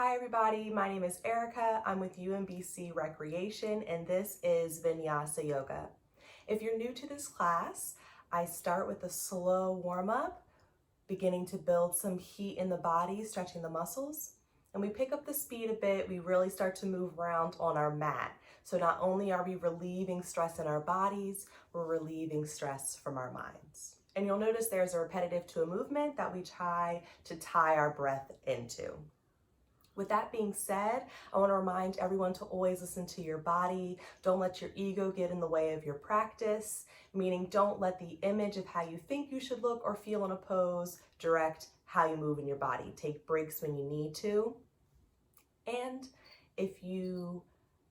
Hi everybody, my name is Erica. I'm with UMBC Recreation and this is Vinyasa Yoga. If you're new to this class, I start with a slow warm-up, beginning to build some heat in the body, stretching the muscles. And we pick up the speed a bit, we really start to move around on our mat. So not only are we relieving stress in our bodies, we're relieving stress from our minds. And you'll notice there's a repetitive to a movement that we try to tie our breath into. With that being said, I want to remind everyone to always listen to your body. Don't let your ego get in the way of your practice, meaning don't let the image of how you think you should look or feel in a pose direct how you move in your body. Take breaks when you need to. And if you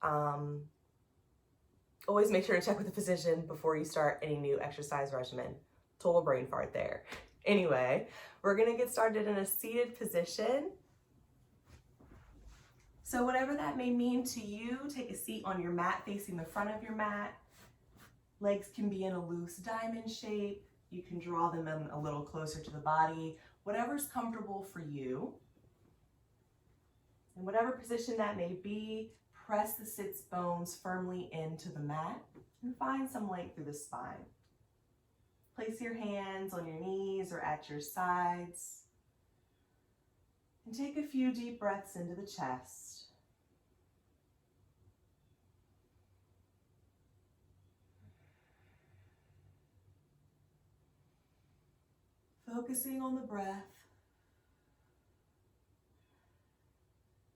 always make sure to check with a physician before you start any new exercise regimen. Total brain fart there. Anyway, we're going to get started in a seated position. So whatever that may mean to you, take a seat on your mat facing the front of your mat. Legs can be in a loose diamond shape. You can draw them in a little closer to the body, whatever's comfortable for you. In whatever position that may be, press the sits bones firmly into the mat and find some length through the spine. Place your hands on your knees or at your sides. And take a few deep breaths into the chest. Focusing on the breath,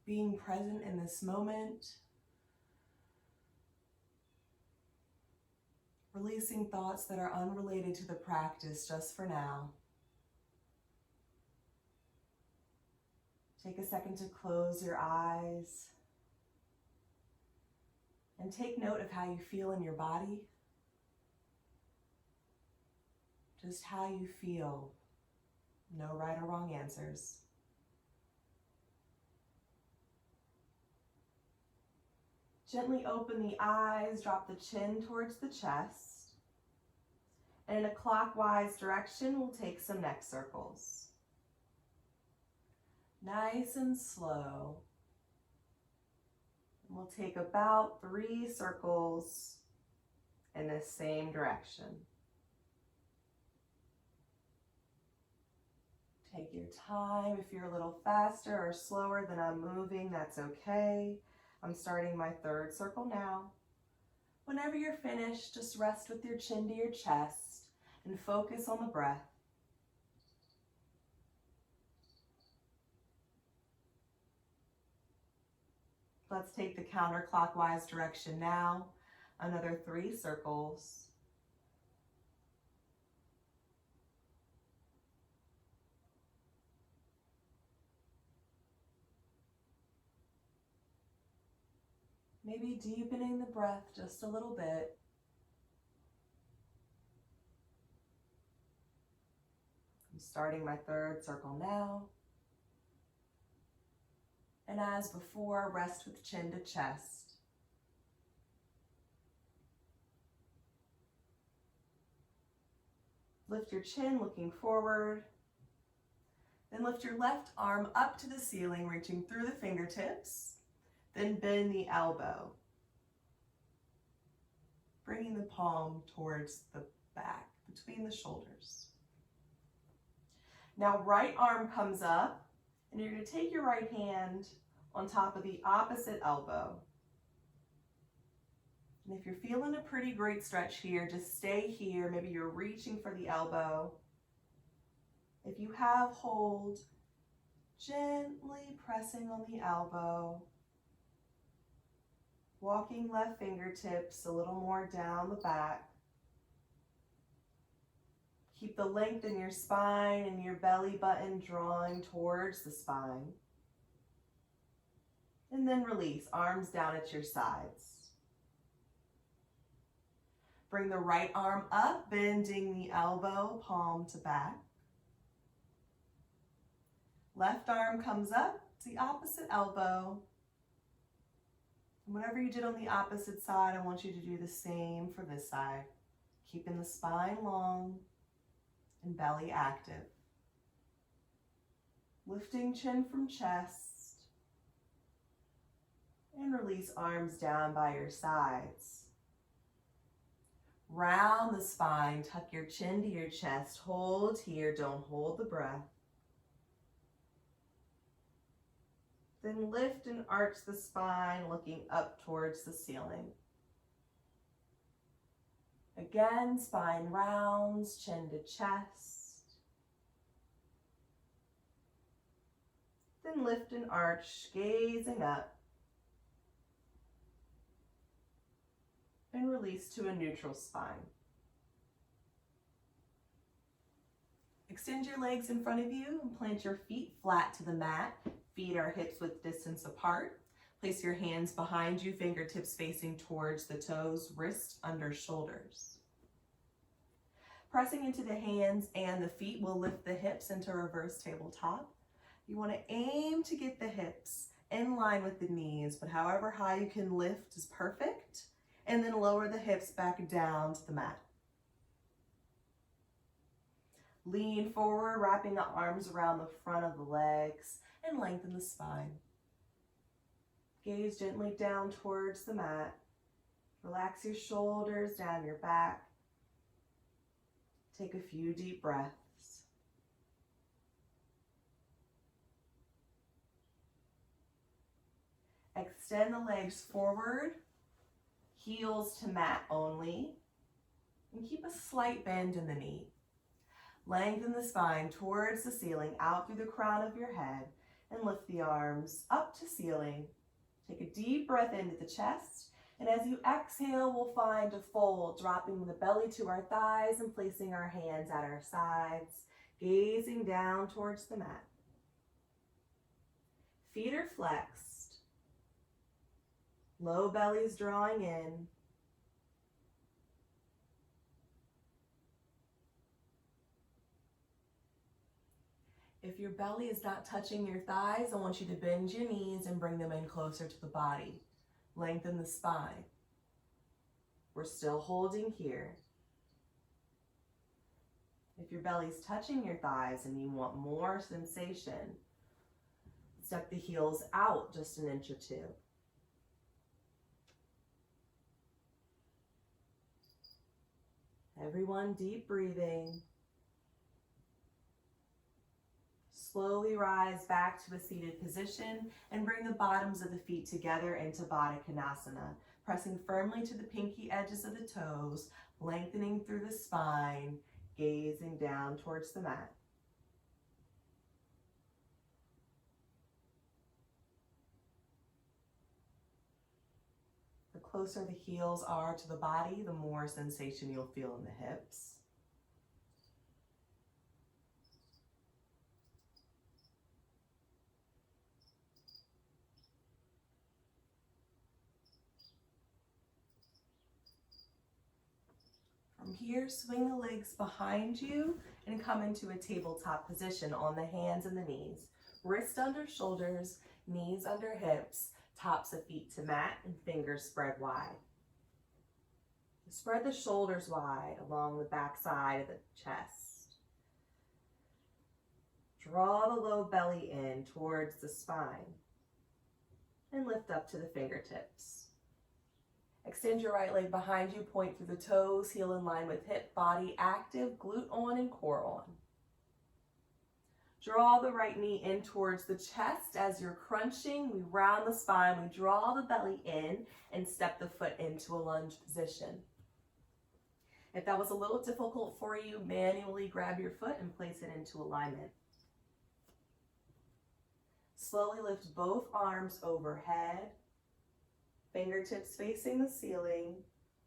being present in this moment, releasing thoughts that are unrelated to the practice just for now. Take a second to close your eyes and take note of how you feel in your body. Just how you feel. No right or wrong answers. Gently open the eyes, drop the chin towards the chest. And in a clockwise direction, we'll take some neck circles. Nice and slow. And we'll take about 3 circles in the same direction. Take your time. If you're a little faster or slower than I'm moving, that's okay. I'm starting my 3rd circle now. Whenever you're finished, just rest with your chin to your chest and focus on the breath. Let's take the counterclockwise direction now. Another 3 circles. Maybe deepening the breath just a little bit. I'm starting my 3rd circle now. And as before, rest with chin to chest. Lift your chin looking forward. Then lift your left arm up to the ceiling, reaching through the fingertips. Then bend the elbow, bringing the palm towards the back, between the shoulders. Now right arm comes up, and you're going to take your right hand on top of the opposite elbow. And if you're feeling a pretty great stretch here, just stay here. Maybe you're reaching for the elbow. If you have hold, gently pressing on the elbow. Walking left fingertips a little more down the back. Keep the length in your spine and your belly button drawing towards the spine. And then release, arms down at your sides. Bring the right arm up, bending the elbow, palm to back. Left arm comes up to the opposite elbow. Whatever you did on the opposite side, I want you to do the same for this side. Keeping the spine long and belly active. Lifting chin from chest. release arms down by your sides. Round the spine, tuck your chin to your chest. Hold here, don't hold the breath. Then lift and arch the spine, looking up towards the ceiling. Again, spine rounds, chin to chest. Then lift and arch, gazing up. And release to a neutral spine. Extend your legs in front of you and plant your feet flat to the mat. Feet are hips width distance apart. Place your hands behind you, fingertips facing towards the toes, wrists under shoulders. Pressing into the hands and the feet will lift the hips into reverse tabletop. You want to aim to get the hips in line with the knees, but however high you can lift is perfect. And then lower the hips back down to the mat. Lean forward, wrapping the arms around the front of the legs and lengthen the spine. Gaze gently down towards the mat. Relax your shoulders down your back. Take a few deep breaths. Extend the legs forward. Heels to mat only, and keep a slight bend in the knee. Lengthen the spine towards the ceiling, out through the crown of your head, and lift the arms up to ceiling. Take a deep breath into the chest, and as you exhale, we'll find a fold, dropping the belly to our thighs and placing our hands at our sides, gazing down towards the mat. Feet are flexed. Low belly is drawing in. If your belly is not touching your thighs, I want you to bend your knees and bring them in closer to the body. Lengthen the spine. We're still holding here. If your belly's touching your thighs and you want more sensation, step the heels out just an inch or two. Everyone, deep breathing. Slowly rise back to a seated position and bring the bottoms of the feet together into Baddha Konasana, pressing firmly to the pinky edges of the toes, lengthening through the spine, gazing down towards the mat. The closer the heels are to the body, the more sensation you'll feel in the hips. From here, swing the legs behind you and come into a tabletop position on the hands and the knees. Wrist under shoulders, knees under hips, tops of feet to mat, and fingers spread wide. Spread the shoulders wide along the back side of the chest. Draw the low belly in towards the spine and lift up to the fingertips. Extend your right leg behind you, point through the toes, heel in line with hip, body active, glute on and core on. Draw the right knee in towards the chest. As you're crunching, we round the spine, we draw the belly in and step the foot into a lunge position. If that was a little difficult for you, manually grab your foot and place it into alignment. Slowly lift both arms overhead, fingertips facing the ceiling,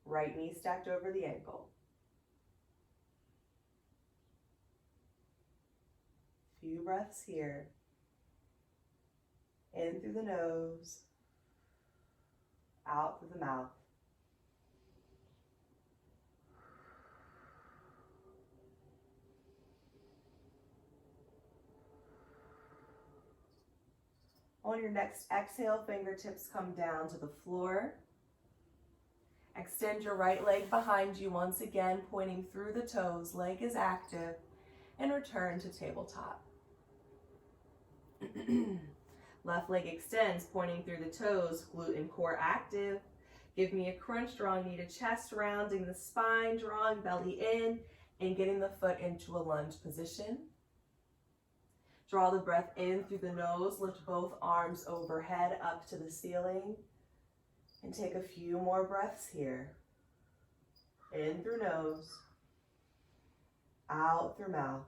right knee stacked over the ankle. Few breaths here. In through the nose, out through the mouth. On your next exhale, fingertips come down to the floor. Extend your right leg behind you once again, pointing through the toes, leg is active, and return to tabletop. Left leg extends, pointing through the toes, glute and core active. Give me a crunch, drawing knee to chest, rounding the spine, drawing belly in, and getting the foot into a lunge position. Draw the breath in through the nose, lift both arms overhead up to the ceiling, and take a few more breaths here. In through nose, out through mouth.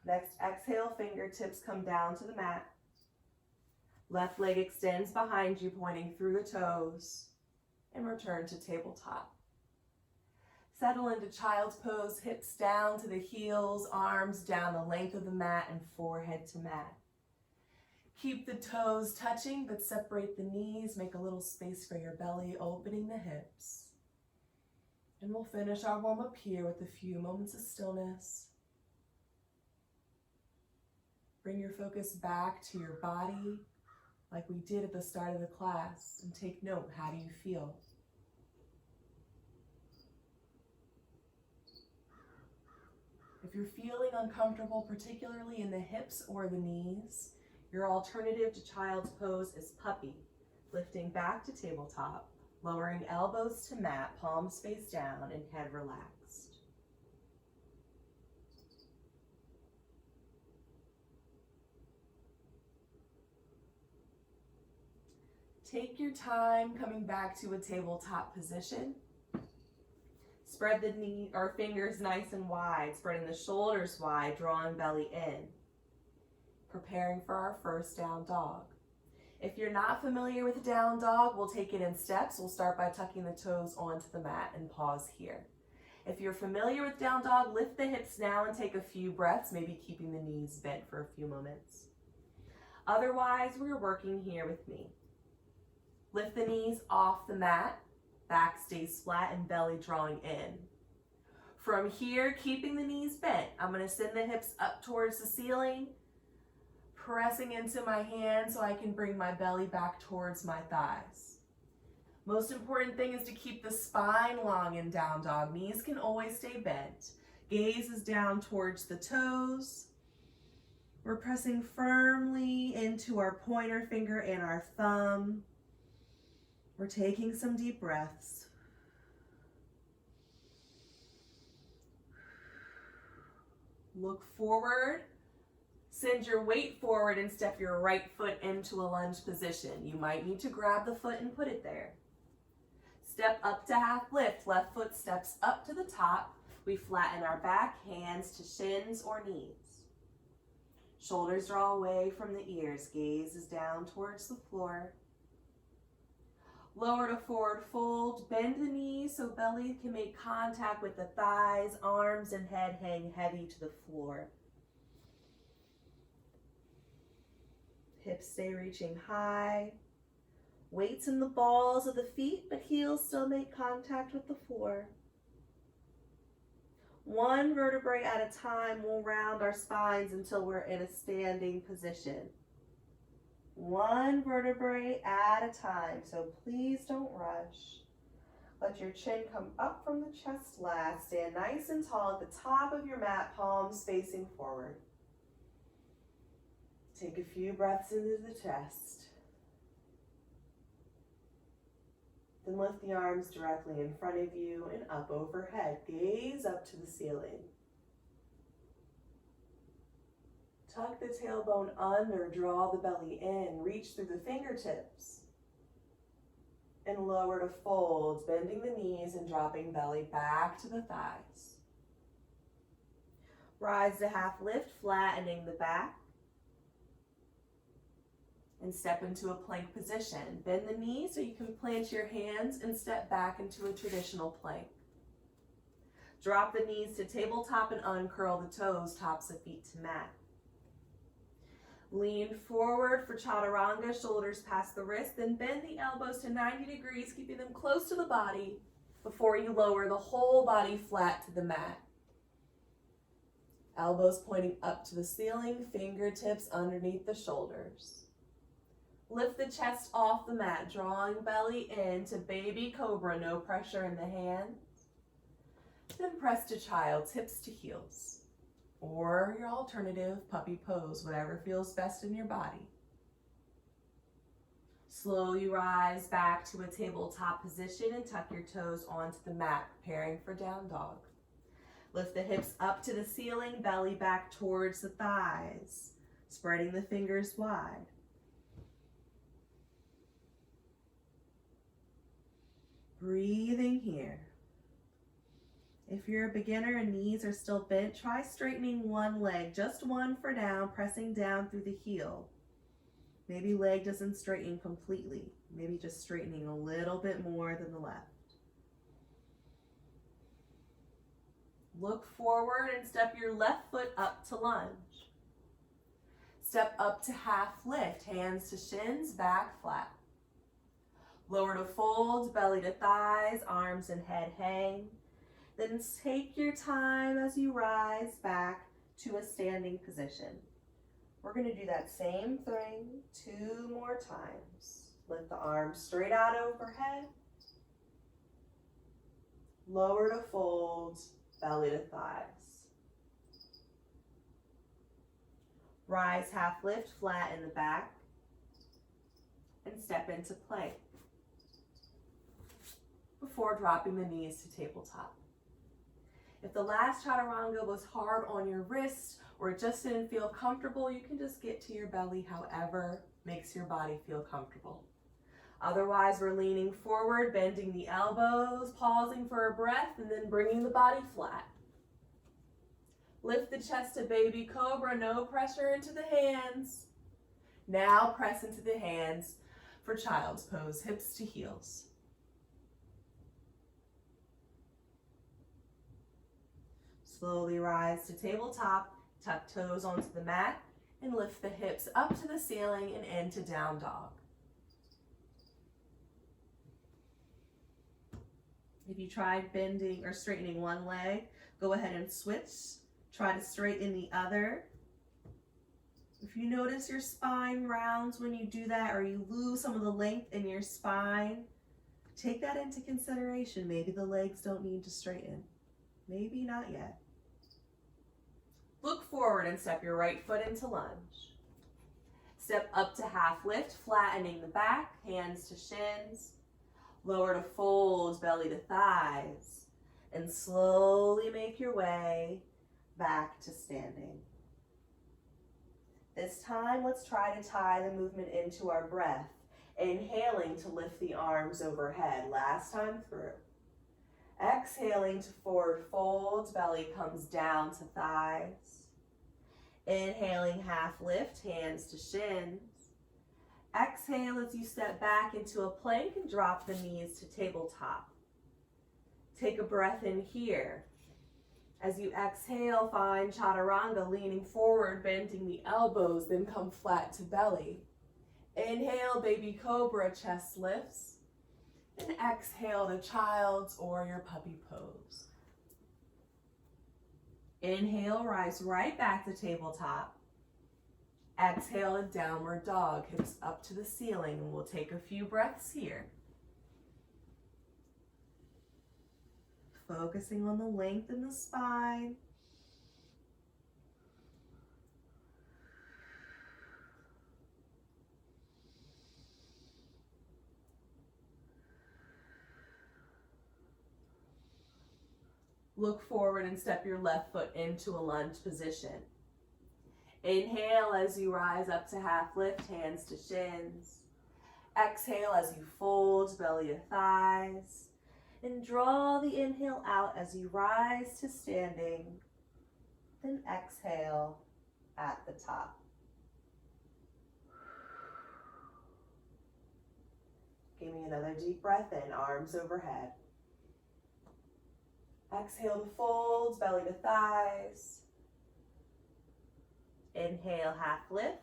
Next, exhale, fingertips come down to the mat. Left leg extends behind you, pointing through the toes, and return to tabletop. Settle into child's pose, hips down to the heels, arms down the length of the mat and forehead to mat. Keep the toes touching, but separate the knees. Make a little space for your belly, opening the hips. And we'll finish our warm-up here with a few moments of stillness. Bring your focus back to your body like we did at the start of the class, and take note, how do you feel? If you're feeling uncomfortable, particularly in the hips or the knees, your alternative to child's pose is puppy, lifting back to tabletop, lowering elbows to mat, palms face down, and head relaxed. Take your time coming back to a tabletop position. Spread the knee or fingers nice and wide, spreading the shoulders wide, drawing belly in. Preparing for our first down dog. If you're not familiar with down dog, we'll take it in steps. We'll start by tucking the toes onto the mat and pause here. If you're familiar with down dog, lift the hips now and take a few breaths, maybe keeping the knees bent for a few moments. Otherwise, we're working here with me. Lift the knees off the mat, back stays flat and belly drawing in. From here, keeping the knees bent, I'm going to send the hips up towards the ceiling, pressing into my hands so I can bring my belly back towards my thighs. Most important thing is to keep the spine long in down dog. Knees can always stay bent. Gaze is down towards the toes. We're pressing firmly into our pointer finger and our thumb. We're taking some deep breaths. Look forward. Send your weight forward and step your right foot into a lunge position. You might need to grab the foot and put it there. Step up to half lift. Left foot steps up to the top. We flatten our back, hands to shins or knees. Shoulders draw away from the ears. Gaze is down towards the floor. Lower to forward fold, bend the knees so belly can make contact with the thighs, arms and head hang heavy to the floor. Hips stay reaching high. Weights in the balls of the feet, but heels still make contact with the floor. One vertebrae at a time, we'll round our spines until we're in a standing position. One vertebrae at a time, so please don't rush. Let your chin come up from the chest last. Stand nice and tall at the top of your mat, palms facing forward. Take a few breaths into the chest. Then lift the arms directly in front of you and up overhead. Gaze up to the ceiling. Tuck the tailbone under, draw the belly in, reach through the fingertips. And lower to folds, bending the knees and dropping belly back to the thighs. Rise to half lift, flattening the back. And step into a plank position. Bend the knees so you can plant your hands and step back into a traditional plank. Drop the knees to tabletop and uncurl the toes, tops of feet to mat. Lean forward for chaturanga, shoulders past the wrist, then bend the elbows to 90 degrees, keeping them close to the body before you lower the whole body flat to the mat. Elbows pointing up to the ceiling, fingertips underneath the shoulders. Lift the chest off the mat, drawing belly into baby cobra, no pressure in the hands. Then press to child's, hips to heels. Or your alternative, puppy pose, whatever feels best in your body. Slowly rise back to a tabletop position and tuck your toes onto the mat, preparing for down dog. Lift the hips up to the ceiling, belly back towards the thighs, spreading the fingers wide. Breathing here. If you're a beginner and knees are still bent, try straightening one leg, just one for now, pressing down through the heel. Maybe leg doesn't straighten completely, maybe just straightening a little bit more than the left. Look forward and step your left foot up to lunge. Step up to half lift, hands to shins, back flat. Lower to fold, belly to thighs, arms and head hang. Then take your time as you rise back to a standing position. We're going to do that same thing 2 more times. Lift the arms straight out overhead. Lower to fold, belly to thighs. Rise, half lift, flat in the back. And step into plank before dropping the knees to tabletop. If the last chaturanga was hard on your wrist or it just didn't feel comfortable, you can just get to your belly however makes your body feel comfortable. Otherwise, we're leaning forward, bending the elbows, pausing for a breath, and then bringing the body flat. Lift the chest to baby cobra, no pressure into the hands. Now press into the hands for child's pose, hips to heels. Slowly rise to tabletop, tuck toes onto the mat, and lift the hips up to the ceiling and into down dog. If you tried bending or straightening one leg, go ahead and switch. Try to straighten the other. If you notice your spine rounds when you do that, or you lose some of the length in your spine, take that into consideration. Maybe the legs don't need to straighten. Maybe not yet. Look forward and step your right foot into lunge. Step up to half lift, flattening the back, hands to shins. Lower to fold, belly to thighs. And slowly make your way back to standing. This time, let's try to tie the movement into our breath, inhaling to lift the arms overhead. Last time through. Exhaling to forward fold, belly comes down to thighs. Inhaling, half lift, hands to shins. Exhale as you step back into a plank and drop the knees to tabletop. Take a breath in here. As you exhale, find chaturanga, leaning forward, bending the elbows, then come flat to belly. Inhale, baby cobra, chest lifts. And exhale to child's or your puppy pose. Inhale, rise right back to tabletop. Exhale to downward dog, hips up to the ceiling, and we'll take a few breaths here. Focusing on the length in the spine. Look forward and step your left foot into a lunge position. Inhale as you rise up to half lift, hands to shins. Exhale as you fold, belly to thighs. And draw the inhale out as you rise to standing. Then exhale at the top. Give me another deep breath in, arms overhead. Exhale to fold, belly to thighs. Inhale, half lift.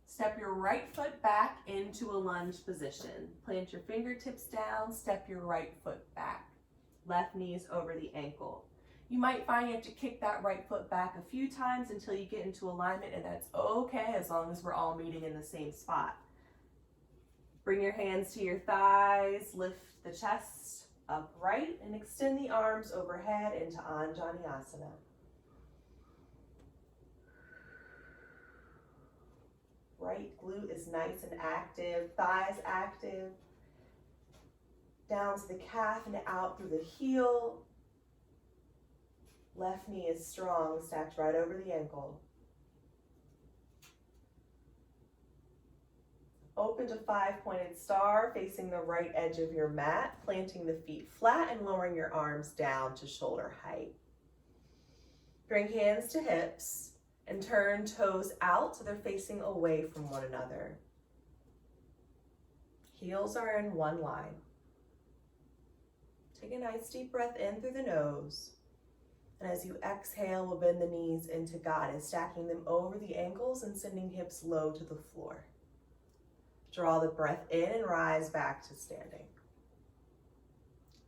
Step your right foot back into a lunge position. Plant your fingertips down, step your right foot back. Left knee's over the ankle. You might find you have to kick that right foot back a few times until you get into alignment, and that's okay as long as we're all meeting in the same spot. Bring your hands to your thighs, lift the chest upright, and extend the arms overhead into Anjaneyasana. Right glute is nice and active, thighs active. Down to the calf and out through the heel. Left knee is strong, stacked right over the ankle. Open to 5-pointed star, facing the right edge of your mat, planting the feet flat and lowering your arms down to shoulder height. Bring hands to hips and turn toes out so they're facing away from one another. Heels are in one line. Take a nice deep breath in through the nose. And as you exhale, we'll bend the knees into goddess, stacking them over the ankles and sending hips low to the floor. Draw the breath in and rise back to standing.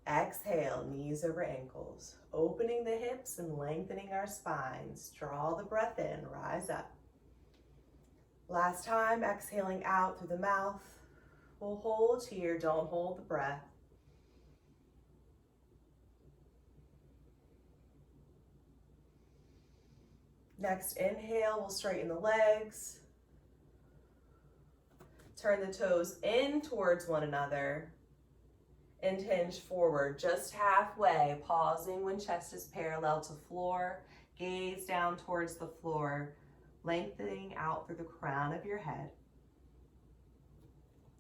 Exhale, knees over ankles, opening the hips and lengthening our spines. Draw the breath in, rise up. Last time, exhaling out through the mouth. We'll hold here, don't hold the breath. Next inhale, we'll straighten the legs. Turn the toes in towards one another and hinge forward just halfway, pausing when chest is parallel to floor. Gaze down towards the floor, lengthening out through the crown of your head.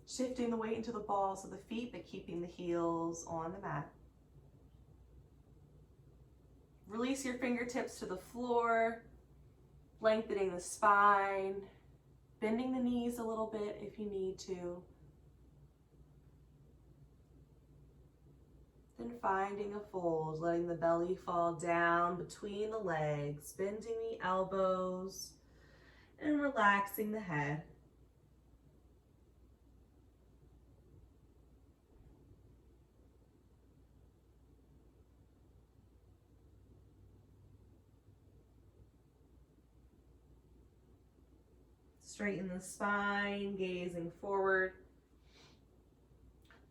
Shifting the weight into the balls of the feet, but keeping the heels on the mat. Release your fingertips to the floor, lengthening the spine, bending the knees a little bit if you need to. Then finding a fold, letting the belly fall down between the legs, bending the elbows, and relaxing the head. Straighten the spine, gazing forward.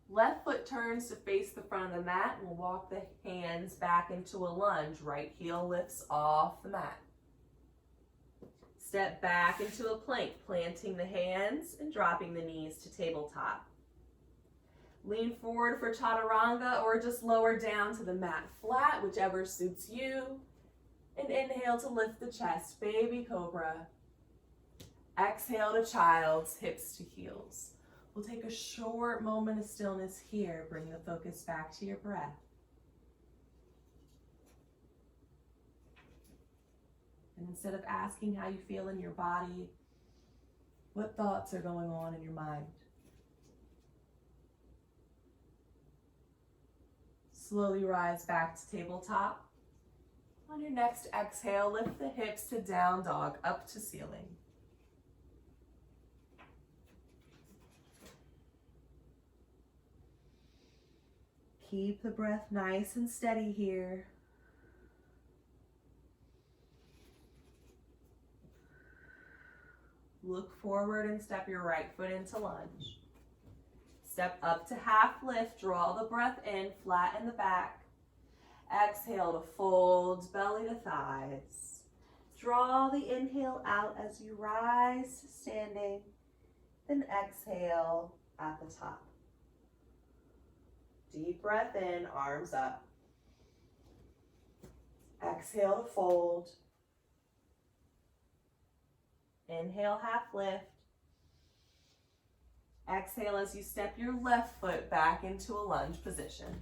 Left foot turns to face the front of the mat, and we'll walk the hands back into a lunge. Right heel lifts off the mat. Step back into a plank, planting the hands and dropping the knees to tabletop. Lean forward for chaturanga or just lower down to the mat flat, whichever suits you. And inhale to lift the chest, baby cobra. Exhale to child's, hips to heels. We'll take a short moment of stillness here. Bring the focus back to your breath. And instead of asking how you feel in your body, what thoughts are going on in your mind? Slowly rise back to tabletop. On your next exhale, lift the hips to down dog, up to ceiling. Keep the breath nice and steady here. Look forward and step your right foot into lunge. Step up to half lift, draw the breath in, flatten the back. Exhale to fold, belly to thighs. Draw the inhale out as you rise to standing, then exhale at the top. Deep breath in, arms up. Exhale to fold. Inhale, half lift. Exhale as you step your left foot back into a lunge position.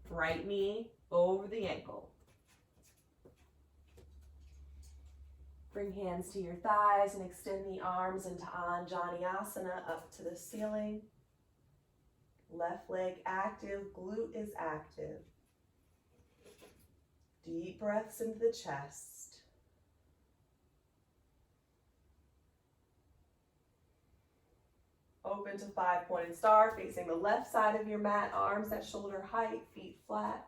Right knee over the ankle. Bring hands to your thighs and extend the arms into Anjaneyasana up to the ceiling. Left leg active, glute is active. Deep breaths into the chest. Open to 5-pointed star, facing the left side of your mat, arms at shoulder height, feet flat.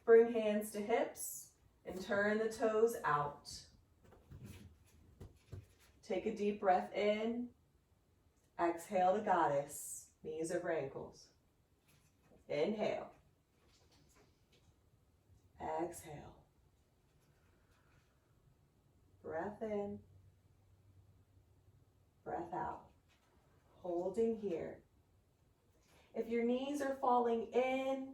Bring hands to hips and turn the toes out. Take a deep breath in. Exhale to goddess, knees over ankles. Inhale. Exhale. Breath in. Breath out. Holding here. If your knees are falling in,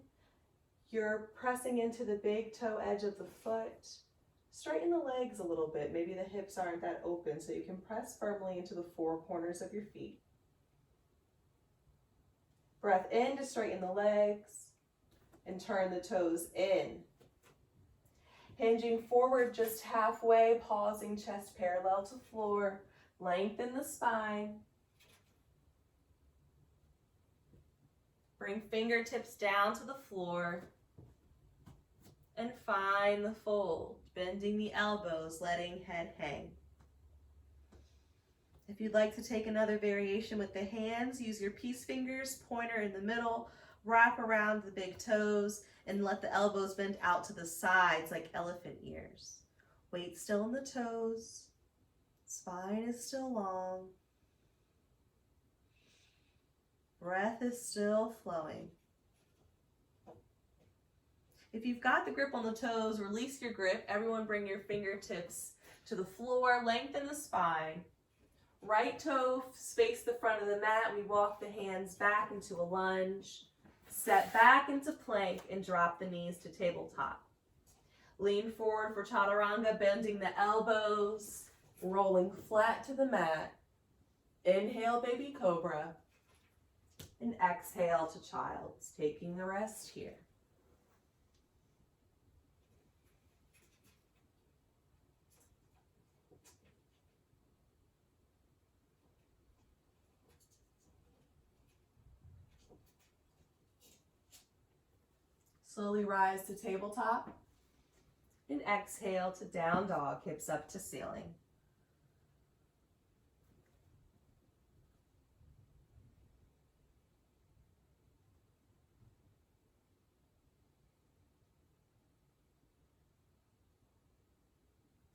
you're pressing into the big toe edge of the foot. Straighten the legs a little bit. Maybe the hips aren't that open, so you can press firmly into the four corners of your feet. Breath in to straighten the legs and turn the toes in. Hinging forward just halfway, pausing chest parallel to floor. Lengthen the spine. Bring fingertips down to the floor and find the fold, bending the elbows, letting head hang. If you'd like to take another variation with the hands, use your peace fingers, pointer in the middle, wrap around the big toes, and let the elbows bend out to the sides like elephant ears. Weight still in the toes, spine is still long, breath is still flowing. If you've got the grip on the toes, release your grip. Everyone bring your fingertips to the floor, lengthen the spine. Right toe face the front of the mat. We walk the hands back into a lunge. Step back into plank and drop the knees to tabletop. Lean forward for chaturanga, bending the elbows, rolling flat to the mat. Inhale, baby cobra. And exhale to child's, taking the rest here. Slowly rise to tabletop and exhale to down dog, hips up to ceiling.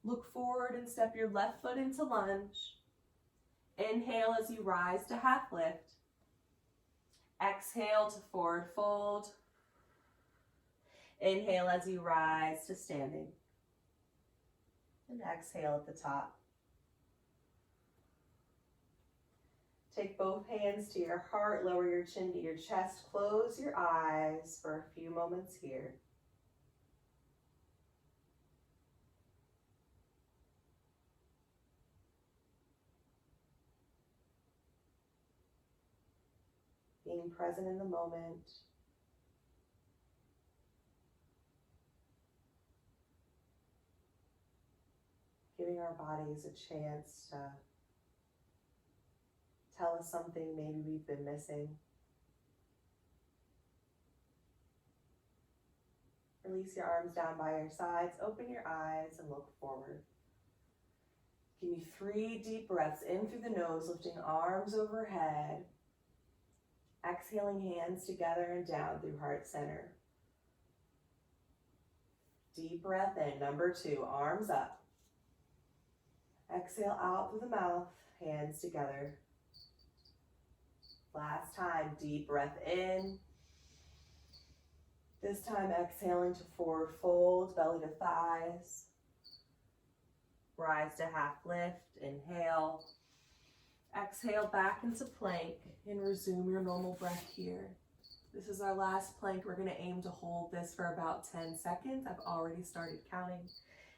Look forward and step your left foot into lunge. Inhale as you rise to half lift. Exhale to forward fold. Inhale as you rise to standing. And exhale at the top. Take both hands to your heart, lower your chin to your chest, close your eyes for a few moments here. Being present in the moment. Giving our bodies a chance to tell us something maybe we've been missing. Release your arms down by your sides, open your eyes and look forward. Give me 3 deep breaths in through the nose, lifting arms overhead. Exhaling hands together and down through heart center. Deep breath in, number 2, arms up. Exhale out through the mouth, hands together. Last time, deep breath in. This time exhaling to forward fold, belly to thighs. Rise to half lift, inhale. Exhale back into plank and resume your normal breath here. This is our last plank. We're gonna aim to hold this for about 10 seconds. I've already started counting.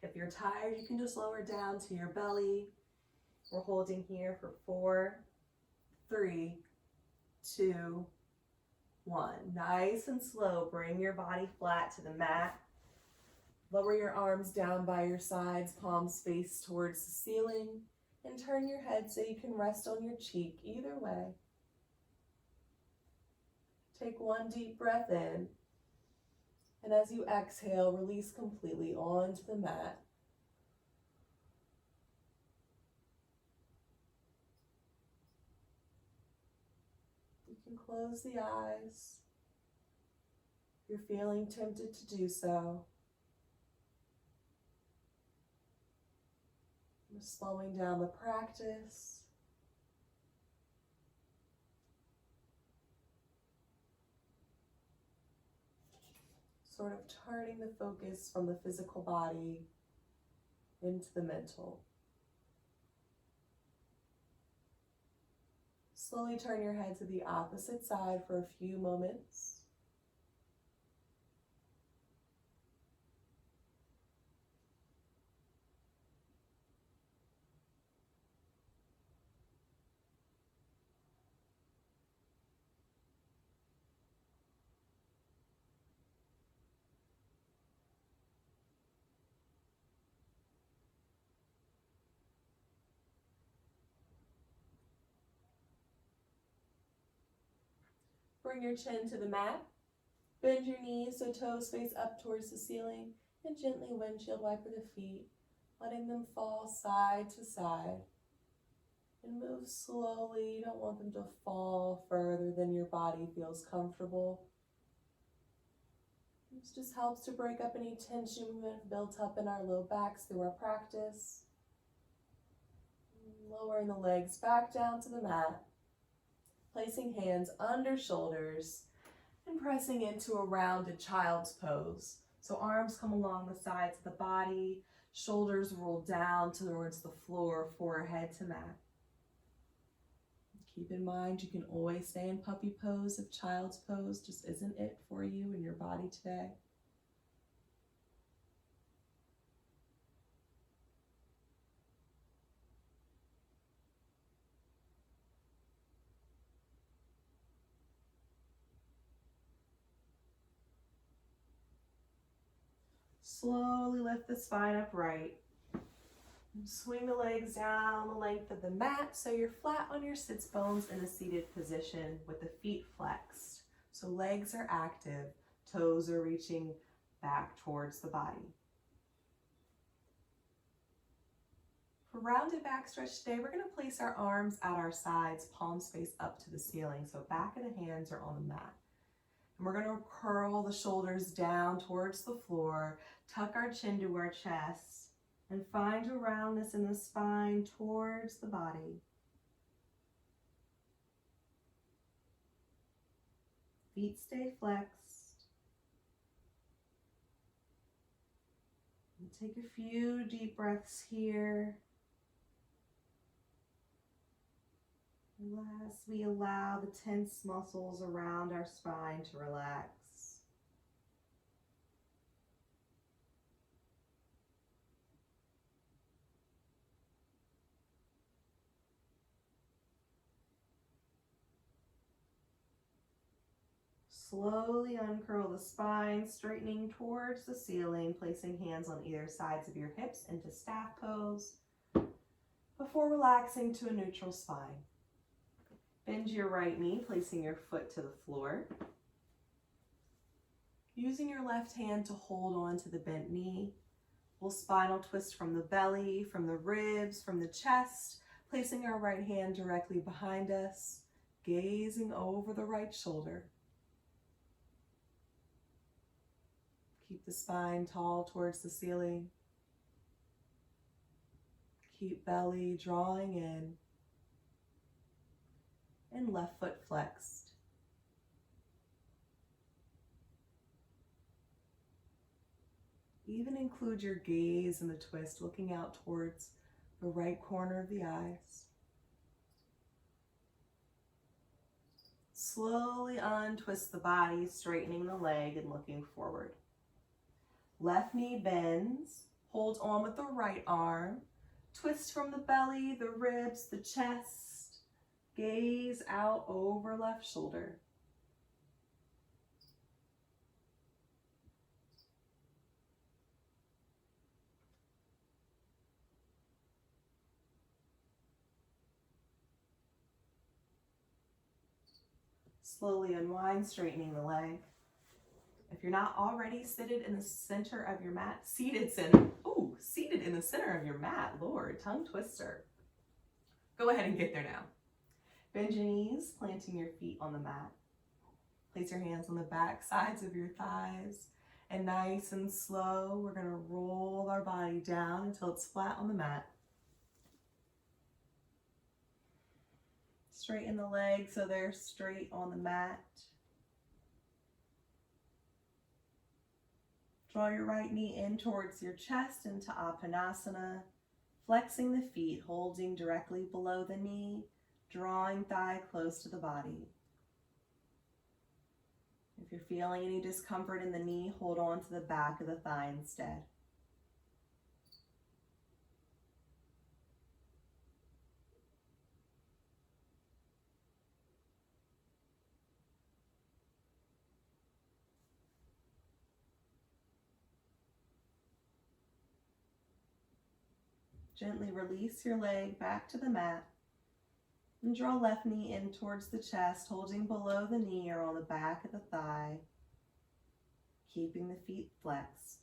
If you're tired, you can just lower down to your belly. We're holding here for 4, 3, 2, 1. Nice and slow. Bring your body flat to the mat. Lower your arms down by your sides, palms face towards the ceiling, and turn your head so you can rest on your cheek either way. Take 1 deep breath in, and as you exhale, release completely onto the mat. You can close the eyes. you're feeling tempted to do so, we're slowing down the practice. Sort of turning the focus from the physical body into the mental. Slowly turn your head to the opposite side for a few moments. Bring your chin to the mat. Bend your knees so toes face up towards the ceiling, and gently windshield wiper the feet, letting them fall side to side. And move slowly. You don't want them to fall further than your body feels comfortable. This just helps to break up any tension we have built up in our low backs through our practice. Lowering the legs back down to the mat. Placing hands under shoulders and pressing into a rounded child's pose. So arms come along the sides of the body, shoulders roll down towards the floor, forehead to mat. Keep in mind you can always stay in puppy pose if child's pose just isn't it for you and your body today. Slowly lift the spine upright. Swing the legs down the length of the mat so you're flat on your sits bones in a seated position with the feet flexed. So legs are active, toes are reaching back towards the body. For rounded back stretch today, we're going to place our arms at our sides, palms face up to the ceiling. So back of the hands are on the mat. And we're going to curl the shoulders down towards the floor, tuck our chin to our chest, and find a roundness in the spine towards the body. Feet stay flexed. And take a few deep breaths here. As we allow the tense muscles around our spine to relax. Slowly uncurl the spine, straightening towards the ceiling, placing hands on either sides of your hips into staff pose before relaxing to a neutral spine. Bend your right knee, placing your foot to the floor. Using your left hand to hold on to the bent knee. We'll spinal twist from the belly, from the ribs, from the chest, placing our right hand directly behind us, gazing over the right shoulder. Keep the spine tall towards the ceiling. Keep belly drawing in. And left foot flexed. Even include your gaze in the twist, looking out towards the right corner of the eyes. Slowly untwist the body, straightening the leg and looking forward. Left knee bends, hold on with the right arm. Twist from the belly, the ribs, the chest. Gaze out over left shoulder. Slowly unwind, straightening the leg. If you're not already seated in the center of your mat, seated in the center of your mat, Lord, tongue twister. Go ahead and get there now. Bend your knees, planting your feet on the mat. Place your hands on the back sides of your thighs, and nice and slow, we're going to roll our body down until it's flat on the mat. Straighten the legs so they're straight on the mat. Draw your right knee in towards your chest into Apanasana, flexing the feet, holding directly below the knee, drawing thigh close to the body. If you're feeling any discomfort in the knee, hold on to the back of the thigh instead. Gently release your leg back to the mat and draw left knee in towards the chest, holding below the knee or on the back of the thigh, keeping the feet flexed.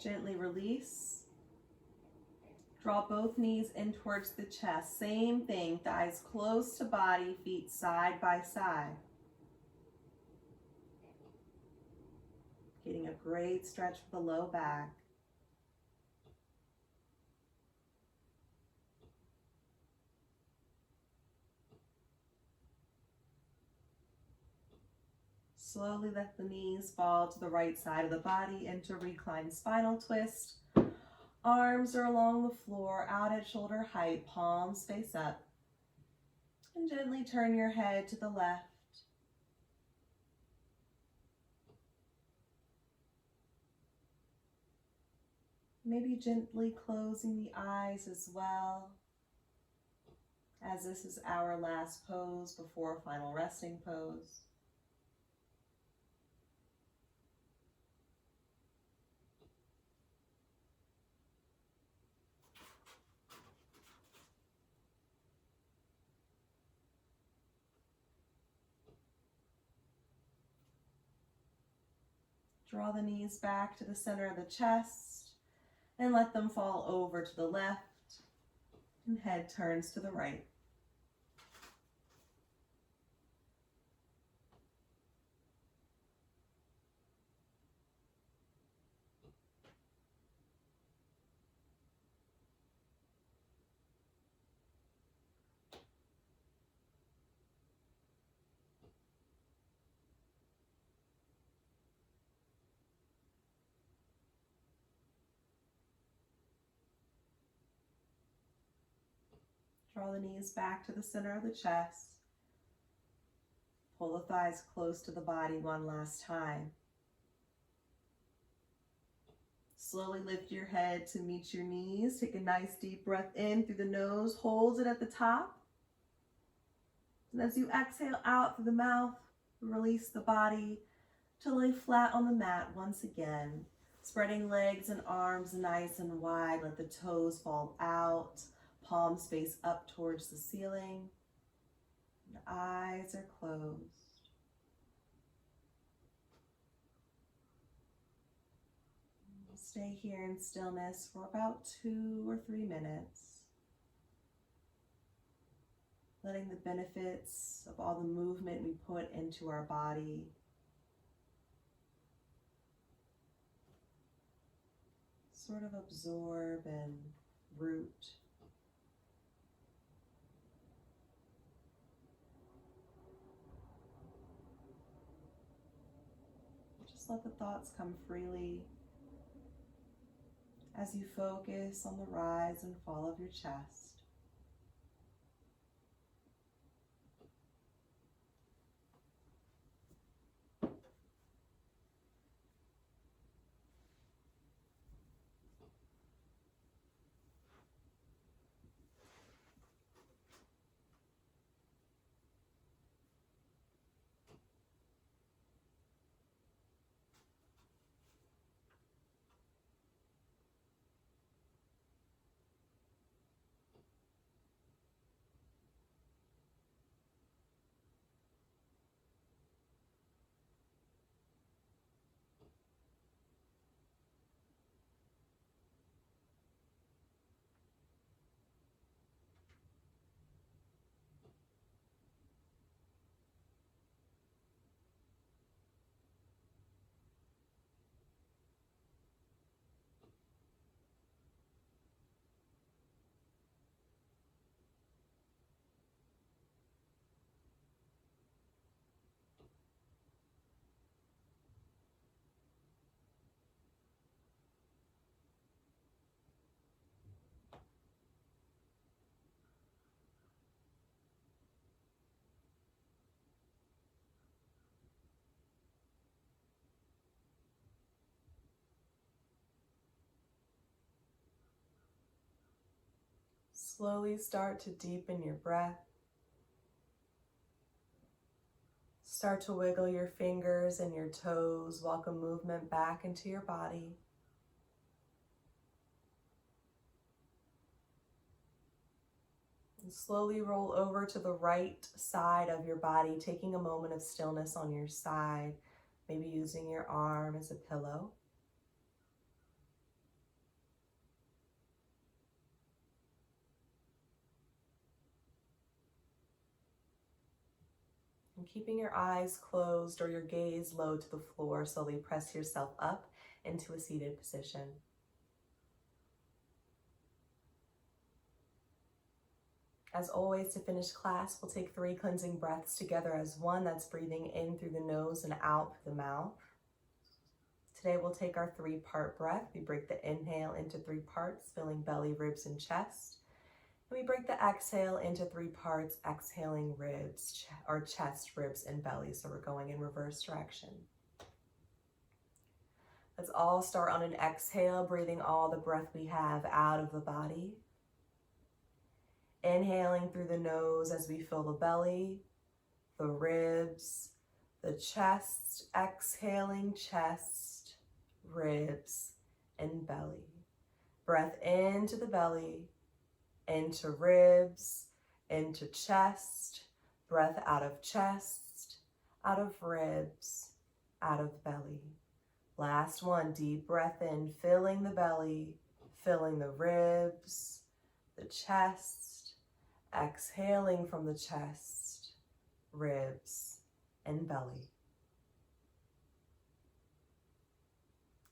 Gently release. Draw both knees in towards the chest. Same thing, thighs close to body, feet side by side. Getting a great stretch for the low back. Slowly let the knees fall to the right side of the body into reclined spinal twist. Arms are along the floor, out at shoulder height, palms face up. And gently turn your head to the left. Maybe gently closing the eyes as well, as this is our last pose before final resting pose. Draw the knees back to the center of the chest and let them fall over to the left, and head turns to the right. Draw the knees back to the center of the chest. Pull the thighs close to the body one last time. Slowly lift your head to meet your knees. Take a nice deep breath in through the nose. Hold it at the top. And as you exhale out through the mouth, release the body to lay flat on the mat once again. Spreading legs and arms nice and wide. Let the toes fall out. Palms face up towards the ceiling. And eyes are closed. We'll stay here in stillness for about 2 or 3 minutes. Letting the benefits of all the movement we put into our body sort of absorb and root. Just let the thoughts come freely as you focus on the rise and fall of your chest. Slowly start to deepen your breath. Start to wiggle your fingers and your toes. Welcome movement back into your body. And slowly roll over to the right side of your body, taking a moment of stillness on your side, maybe using your arm as a pillow. And keeping your eyes closed or your gaze low to the floor, slowly press yourself up into a seated position. As always, to finish class, we'll take 3 cleansing breaths together as one. That's breathing in through the nose and out through the mouth. Today, we'll take our 3-part breath. We break the inhale into 3 parts, filling belly, ribs, and chest. And we break the exhale into 3 parts, exhaling ribs, or chest, ribs, and belly. So we're going in reverse direction. Let's all start on an exhale, breathing all the breath we have out of the body. Inhaling through the nose as we fill the belly, the ribs, the chest, exhaling chest, ribs, and belly. Breath into the belly, into ribs, into chest, breath out of chest, out of ribs, out of belly. Last one, deep breath in, filling the belly, filling the ribs, the chest, exhaling from the chest, ribs, and belly.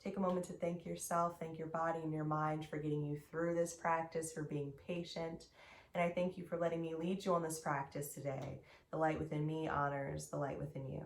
Take a moment to thank yourself, thank your body and your mind for getting you through this practice, for being patient. And I thank you for letting me lead you on this practice today. The light within me honors the light within you.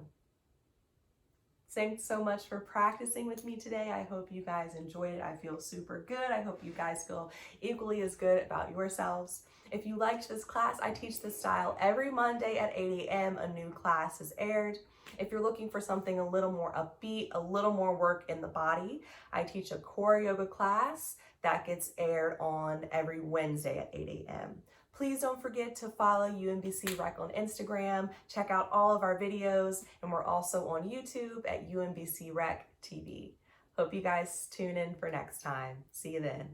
Thanks so much for practicing with me today. I hope you guys enjoyed it. I feel super good. I hope you guys feel equally as good about yourselves. If you liked this class, I teach this style every Monday at 8 a.m. A new class is aired. If you're looking for something a little more upbeat, a little more work in the body, I teach a core yoga class that gets aired on every Wednesday at 8 a.m. Please don't forget to follow UMBC Rec on Instagram. Check out all of our videos, and we're also on YouTube at UMBC Rec TV. Hope you guys tune in for next time. See you then.